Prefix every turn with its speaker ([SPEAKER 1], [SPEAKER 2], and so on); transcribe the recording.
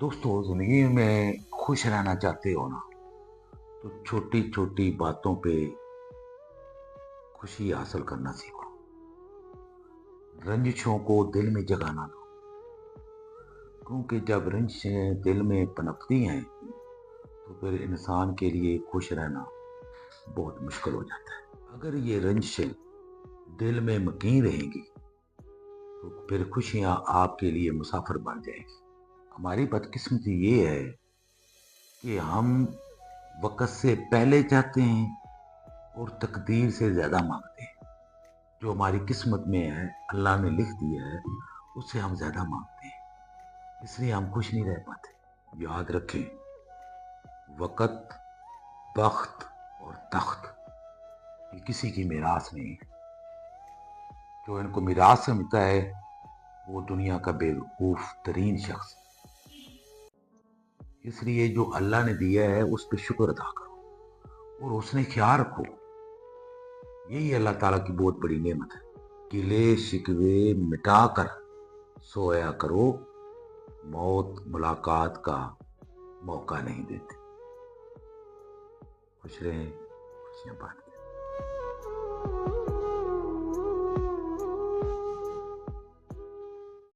[SPEAKER 1] دوستو زندگی میں خوش رہنا چاہتے ہو نا تو چھوٹی چھوٹی باتوں پہ خوشی حاصل کرنا سیکھو. رنجشوں کو دل میں جگہ نہ دو، کیونکہ جب رنجشیں دل میں پنپتی ہیں تو پھر انسان کے لیے خوش رہنا بہت مشکل ہو جاتا ہے. اگر یہ رنجشیں دل میں مکین رہیں گی تو پھر خوشیاں آپ کے لیے مسافر بن جائیں گی. ہماری بدقسمتی یہ ہے کہ ہم وقت سے پہلے چاہتے ہیں اور تقدیر سے زیادہ مانگتے ہیں. جو ہماری قسمت میں ہے، اللہ نے لکھ دیا ہے، اس سے ہم زیادہ مانگتے ہیں، اس لیے ہم خوش نہیں رہ پاتے. یاد رکھیں، وقت، بخت اور تخت یہ کسی کی میراث نہیں ہے. جو ان کو میراث سمجھتا ہے وہ دنیا کا بے وقوف ترین شخص ہے. اس لیے جو اللہ نے دیا ہے اس پہ شکر ادا کرو اور اس نے خیال رکھو. یہی اللہ تعالیٰ کی بہت بڑی نعمت ہے. گلے شکوے مٹا کر سویا کرو، موت ملاقات کا موقع نہیں دیتی. خوش رہیں، خوشیاں بانٹیں.